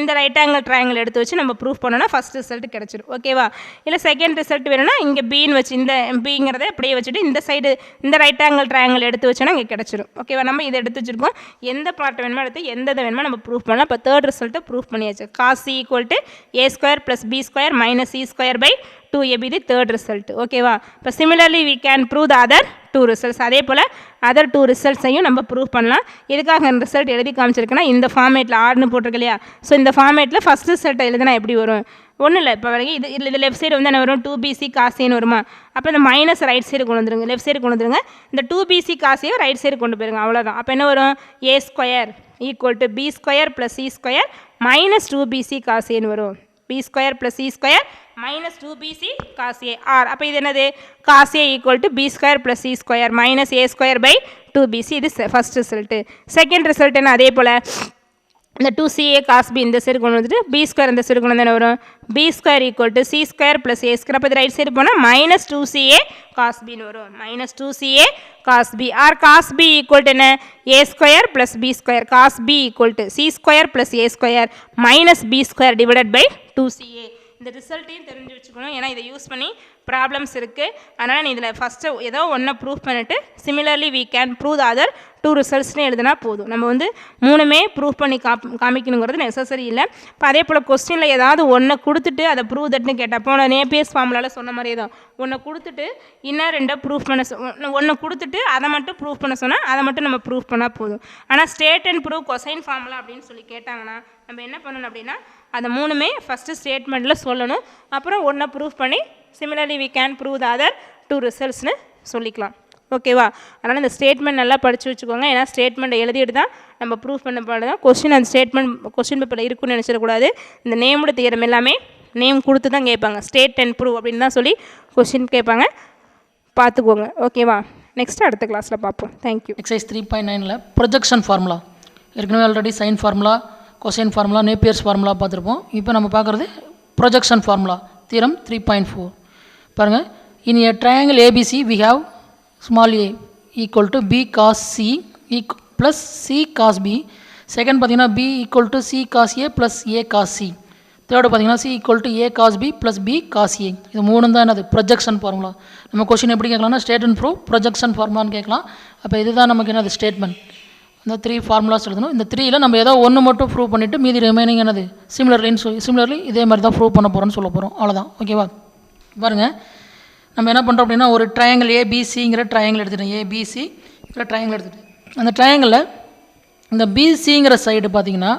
இந்த ரைட் ஆங்கிள் ட்ரையாங்கிள் எடுத்து வச்சு நம்ம ப்ரூவ் பண்ணோன்னா ஃபஸ்ட் ரிசல்ட் கிடச்சிடும். ஓகேவா. இல்லை செகண்ட் ரிசல்ட் வேணும்னா இங்கே பின்னு வச்சு இந்த பிங்கிறத அப்படியே வச்சுட்டு இந்த சைடு இந்த ரைட் ஆங்கிள் ட்ரையாங்கிள் எடுத்து வச்சோன்னா இங்கே கிடச்சிடும். ஓகேவா. நம்ம இதை எடுத்து வச்சுருக்கோம். எந்த பார்ட் வேணுமோ எடுத்து எந்த இதை வேணுமோ நம்ம ப்ரூவ் பண்ணலாம். இப்போ தேர்ட் ரிசல்ட்டை ப்ரூவ் பண்ணியாச்சு. Cos C equal to A square plus B square minus C square by 2ab இது தேர்ட் ரிசல்ட். ஓகேவா? இப்போ similarly we can prove the other 2 results. அதே போல் அதர் 2 ரிசல்ட்ஸையும் நம்ம ப்ரூவ் பண்ணலாம். எதுக்காக இந்த ரிசல்ட் எழுதி காமிச்சிருக்குன்னா இந்த ஃபார்மேட்டில் ஆர்னு போட்டிருக்கு இல்லையா? ஸோ இந்த ஃபார்மேட்டில் ஃபஸ்ட் ரிசல்ட்டை எழுதினா எப்படி வரும்? ஒன்றும் இல்லை. இப்போ வரைக்கும் இது லெஃப்ட் சைடு வந்து என்ன வரும்? 2bc காசேன்னு வருமா? அப்போ இந்த மைனஸ் ரைட் சைடு கொண்டு வந்துருங்க, லெஃப்ட் சைடு கொண்டு வந்துருங்க. இந்த 2bc காசையும் ரைட் சைடு கொண்டு போயிருங்க, அவ்வளோதான். அப்போ என்ன வரும்? a square equal to b square plus c square minus 2bc காசேன்னு வரும். b square plus c square minus 2bc cos a or. அப்போ இது என்னது? Cos a equal to b square plus c square minus a square by 2bc. இது ஃபஸ்ட் ரிசல்ட்டு. செகண்ட் ரிசல்ட் என்ன? அதே போல் இந்த 2ca காஸ் b இந்த சைடு கொண்டு வந்துட்டு b ஸ்கொயர் இந்த சைடு கொண்டு வந்து என்ன வரும்? b square equal to c square plus a square. அப்போ இது ரைட் சைடு போனால் மைனஸ் 2ca காஸ் பின்னு வரும். Minus 2ca cos b or cos b equal to என்ன? a square plus b square. Cos b equal to c square plus a square minus b square divided by 2ca. இந்த ரிசல்ட்டையும் தெரிஞ்சு வச்சுக்கணும், ஏன்னா இதை யூஸ் பண்ணி ப்ராப்ளம்ஸ் இருக்குது. அதனால் நீ இதில் ஃபஸ்ட்டு ஏதோ ஒன்றை ப்ரூவ் பண்ணிவிட்டு similarly we can prove the other 2 ரிசல்ட்ஸ்னு எழுதினா போதும். நம்ம வந்து மூணுமே ப்ரூவ் பண்ணி காமிக்கணுங்கிறது நெசசரி இல்லை. இப்போ அதே போல் கொஸ்டினில் ஏதாவது ஒன்றை கொடுத்துட்டு அதை ப்ரூவ் தட்னு கேட்டப்போ நான் நேபியர்ஸ் ஃபார்முலாவில் சொன்ன மாதிரியே தான், ஒன்றை கொடுத்துட்டு இன்னும் ரெண்டை ப்ரூவ் பண்ண ஒன்றை கொடுத்துட்டு அதை மட்டும் ப்ரூவ் பண்ண சொன்னால் அதை மட்டும் நம்ம ப்ரூவ் பண்ணால் போதும். ஆனால் state and prove cosine formula அப்படின்னு சொல்லி கேட்டாங்கன்னா நம்ம என்ன பண்ணணும் அப்படின்னா அதை மூணுமே ஃபஸ்ட்டு ஸ்டேட்மெண்ட்டில் சொல்லணும். அப்புறம் ஒன்றை ப்ரூவ் பண்ணி similarly we can prove the other 2 ரிசல்ட்ஸ்னு சொல்லிக்கலாம். ஓகேவா? அதனால் இந்த ஸ்டேட்மெண்ட் நல்லா படித்து வச்சுக்கோங்க. ஏன்னா ஸ்டேட்மெண்ட்டை எழுதிட்டு தான் நம்ம ப்ரூவ் பண்ண போகிறோம். கொஸ்டின் அந்த ஸ்டேட்மெண்ட் கொஸ்டின் பேப்பரில் இருக்குன்னு நினச்சிடக்கூடாது. இந்த நேமோட தியரம் எல்லாமே நேம் கொடுத்து தான் கேட்பாங்க. ஸ்டேட் அண்ட் ப்ரூவ் அப்படின்னு தான் சொல்லி கொஸ்டின் கேட்பாங்க, பார்த்துக்கோங்க. ஓகேவா? நெக்ஸ்ட் அடுத்த கிளாஸில் பார்ப்போம். தேங்க்யூ. எக்ஸசைஸ் 3.9ல் ப்ரொஜெக்ஷன் ஃபார்முலா ஏற்கனவே already sine formula, cosine formula, Napier's formula பார்த்துருப்போம். இப்போ நம்ம பார்க்குறது ப்ரொஜெக்ஷன் ஃபார்முலா தியரம் 3.4. பாருங்கள், in a triangle ABC we have small a equal to b cos c plus c cos b. Second பார்த்தீங்கன்னா b equal to c cos a plus a cos c. Third பார்த்தீங்கன்னா c equal to a cos b plus b cos a. இது மூணு தான் என்னது? Projection formula. நம்ம கொஸ்டின் எப்படி கேட்கலாம்னா ஸ்டேட் அண்ட் ப்ரூவ் ப்ரொஜெக்ஷன் ஃபார்முலான்னு கேட்கலாம். அப்போ இதுதான் நமக்கு என்னது? ஸ்டேட்மெண்ட். இந்த 3 ஃபார்முலாஸ் எழுதணும். இந்த 3ல் நம்ம ஏதோ ஒன்று மட்டும் ப்ரூவ் பண்ணிவிட்டு மீதி ரிமைனிங் என்னது? சிமிலர்லி இதே மாதிரி தான் ப்ரூவ் பண்ண போகிறோன்னு சொல்ல போகிறோம். அவ்வளோதான். ஓகேவா? பாருங்கள், நம்ம என்ன பண்ணுறோம் அப்படின்னா ஒரு ட்ரையாங்கிள் ஏபிசிங்கிற ட்ரையாங்கிள் எடுத்துகிட்டேன். ஏபிசிங்கிற ட்ரையாங்கிள் எடுத்துகிட்டு அந்த ட்ரையாங்கிளில் இந்த பிசிங்கிற சைடு பார்த்திங்கன்னா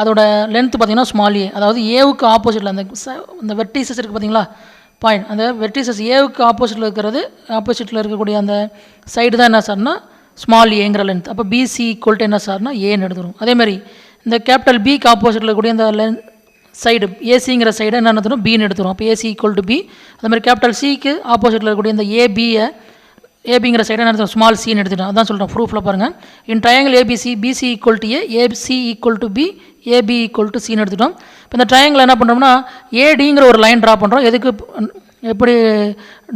அதோட லென்த்து பார்த்திங்கன்னா ஸ்மால் ஏ, அதாவது ஏவுக்கு ஆப்போசிட்டில் அந்த வெர்டிசஸ் இருக்குது பார்த்தீங்களா பாயிண்ட், அந்த வெர்டிசஸ் ஏவுக்கு ஆப்போசிட்டில் இருக்கக்கூடிய அந்த சைடு தான் என்ன சார்னா ஸ்மால் ஏங்கிற லென்த். அப்போ பிசி ஈக்குவல் டு என்ன சார்னா ஏன்னு எடுத்துரும். அதேமாதிரி இந்த கேபிட்டல் பிக்கு ஆப்போசிட்டில் இருக்கக்கூடிய அந்த சைடு ஏசிங்கிற சைடு என்ன எடுத்துரும்? பின்னு எடுத்துரும். அப்போ ஏசி ஈக்குவல் டு பி. அதுமாதிரி கேபிட்டல் சிக்கு ஆப்போசிட்டில் இருக்கக்கூடிய இந்த ஏபிங்கிற சைடு என்ன எடுத்துரும்? ஸ்மால் சின்னு எடுத்துட்டோம். அதான் சொல்கிறோம் ப்ரூஃபில் பாருங்கள். In triangle ABC BC equal to AC equal to b, AB equal to சின்னு எடுத்துட்டோம். இப்போ இந்த ட்ரையாங்கிள் என்ன பண்ணுறோம்னா ஏடிங்கிற ஒரு லைன் ட்ரா பண்ணுறோம். எதுக்கு எப்படி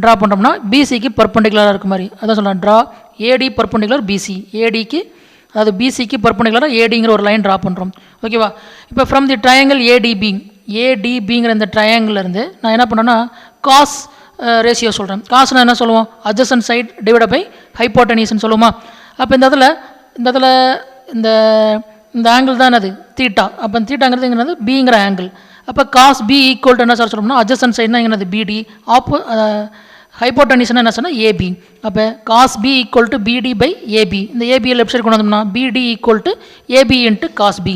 ட்ரா பண்ணுறோம்னா பிசிக்கு பர்பண்டிகுலராக இருக்க மாதிரி. அதான் சொல்கிறேன், ட்ரா ஏடி பர்பண்டிகுலர் பிசி. ஏடிக்கு அதாவது பிசிக்கு பர்பண்டிகுலராக ஏடிங்கிற ஒரு லைன் ட்ரா பண்ணுறோம். ஓகேவா? இப்போ ஃப்ரம் தி ட்ரையாங்கிள் ஏடிபிங்கிற இந்த ட்ரையாங்கிள்லேருந்து நான் என்ன பண்ணேன்னா காஸ் ரேஷியோ சொல்கிறேன். காசுனா என்ன சொல்லுவோம்? அட்ஜசன்ட் சைட் டிவைட் பை ஹைப்போட்டனிஸ்ன்னு சொல்லுவோமா? அப்போ இந்த இடத்துல இந்த ஆங்கிள் தான் என்னது? தீட்டா. அப்போ தீட்டாங்கிறது என்னது? பிங்கிற ஆங்கிள். அப்போ காஸ் பி ஈக்குவல் டு என்ன சார் சொல்லணும்னா அட்ஜசன்ட் சைட்னா என்னது? பிடி. ஹைப்போட்டனிஸ்னா என்ன சொன்னால் ஏபி. அப்போ cos B equal to BD by AB. இந்த ஏபியை லெஃப்ட் சைடு கொண்டு வந்தோம்னா BD equal to AB into cos B.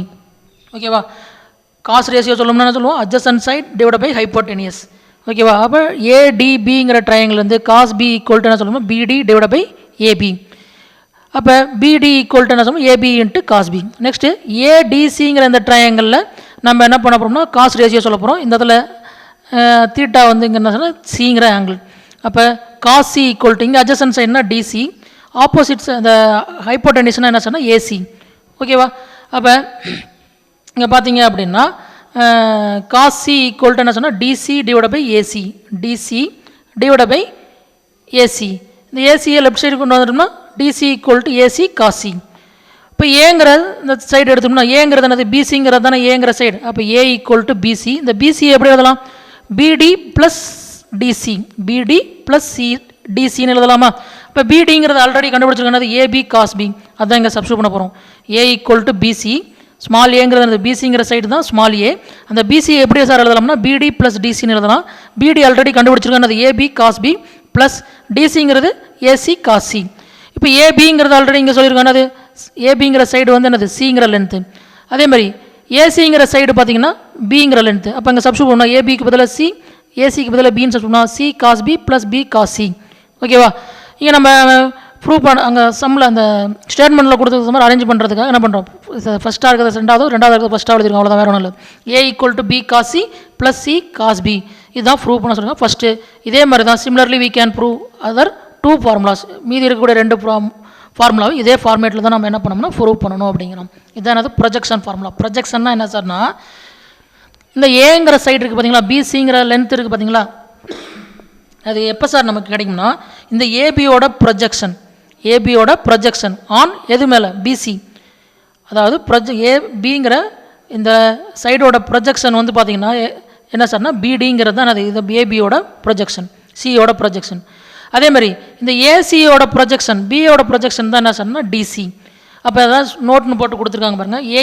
ஓகேவா? காஸ் ரேஷியோ சொல்லணும்னா என்ன சொல்லுவோம்? Adjacent side divide by hypotenuse. ஓகேவா? அப்போ ஏடிபிங்கிற ட்ரையாங்கிள்லேருந்து காஸ் பி ஈக்குவல் டு என்ன சொல்லணும்னா பிடி டிவைட் பை ஏபி. அப்போ பிடி ஈக்குவல் டு என்ன சொல்லணும்? AB into cos b. Next ஏடிசிங்கிற இந்த ட்ரையாங்கிளில் நம்ம என்ன பண்ண போகிறோம்னா காஸ் ரேஷியோ சொல்ல போகிறோம். இந்த இடத்துல தீட்டா வந்து இங்கே என்ன சொன்னால் சிங்கிற ஆங்கிள். அப்போ காஸ் சி ஈக்குவல் டு இங்கே அட்ஜசன்ட் சைட்னா டிசி, ஆப்போசிட்ஸ் அந்த ஹைப்போட்டனிஸ்னா என்ன சொன்னால் ஏசி. ஓகேவா? அப்போ இங்கே பார்த்தீங்க அப்படின்னா காஸ் சி ஈக்குவல் டு என்ன சொன்னால் DC divide by AC, DC divide by AC. இந்த ஏசியை லெஃப்ட் சைடு கொண்டு வந்துட்டோம்னா DC equal to AC cos C. இப்போ ஏங்கிற இந்த சைடு எடுத்தோம்னா ஏங்கிறது என்னது? பிசிங்கிறது தானே ஏங்கிற சைடு. அப்போ ஏ ஈக்குவல் டு பிசி. இந்த பிசி எப்படி எழுதலாம்? BD plus DC, BD plus c டிசின்னு எழுதலாமா? இப்போ பிடிங்கிறது ஆல்ரெடி கண்டுபிடிச்சிருக்கோம், ஏபி காஸ் பி. அதான் இங்கே சப்ஸ்டியூட் பண்ண போகிறோம். A equal to BC small ஏங்கிறது அந்த பிசிங்கிற சைடு தான் ஸ்மால் ஏ. அந்த பிசி எப்படி சார் எழுதலாம்னா பிடி ப்ளஸ் டிசின்னு எழுதலாம். பிடி ஆல்ரெடி கண்டுபிடிச்சிருக்கோம், அது ஏபி காஸ் பி ப்ளஸ் டிசிங்கிறது ஏசி காஸ் சி. இப்போ ஏபிங்கிறது ஆல்ரெடி இங்கே சொல்லியிருக்கோம், அது ஏபிங்கிற சைடு வந்து என்னது சிங்கிற லென்த்து. அதே மாதிரி ஏசிங்கிற சைடு பார்த்தீங்கன்னா பிங்கிற லென்த்து. அப்போ இங்கே சப்ஸ்டியூட் பண்ணால் ஏபிக்கு பதிலாக சி, ஏசிக்கு பதிலாக பின்னு சப்ஸ்டியூட் பண்ணால் C cos B plus B cos C. ஓகேவா? இங்கே நம்ம ப்ரூவ் பண்ண அங்கே சம்மில் அந்த ஸ்டேட்மெண்ட்டில் கொடுத்தது மாதிரி அரேஞ்ச் பண்ணுறதுக்காக என்ன பண்ணுறோம், ஃபஸ்ட்டாக இருக்கிறது ரெண்டாவது இருக்கிறது ஃபஸ்ட்டாக எழுதிருக்கோம், அவ்வளோதான், வேறு ஒன்றும் இல்லை. A equal to b cos c plus c cos b, இதுதான் ப்ரூவ் பண்ண சொல்லுங்கள் ஃபஸ்ட்டு. இதே மாதிரி தான் similarly we can prove other 2 formulas. மீதி இருக்கக்கூடிய 2 ஃபார்முலாவும் இதே ஃபார்மேட்டில் தான் நம்ம என்ன பண்ணோம்னா ப்ரூவ் பண்ணணும் அப்படிங்கிறோம். இதுதான் என்னது ப்ரொஜெக்ஷன் ஃபார்முலா. ப்ரொஜெக்ஷன்னா என்ன சார்னா, இந்த ஏங்கிற சைடு இருக்குது பார்த்தீங்களா, பிசிங்கிற லென்த் இருக்குது பார்த்தீங்களா, அது எப்போ சார் நமக்கு கிடைக்கும்னா இந்த ஏபியோட ப்ரொஜெக்ஷன் ஆன் எது மேலே, பிசி. அதாவது ஏபிங்கிற இந்த சைடோட ப்ரொஜெக்ஷன் வந்து பார்த்தீங்கன்னா என்ன சார்னா பிடிங்கிறது தான் அது, இது ஏபியோட ப்ரொஜெக்ஷன், சியோட ப்ரொஜெக்ஷன். அதே மாதிரி இந்த ஏசியோட ப்ரொஜெக்ஷன், பியோட ப்ரொஜெக்ஷன் தான் என்ன சார்னா டிசி. அப்போ அதான் நோட்னு போட்டு கொடுத்துருக்காங்க பாருங்கள். ஏ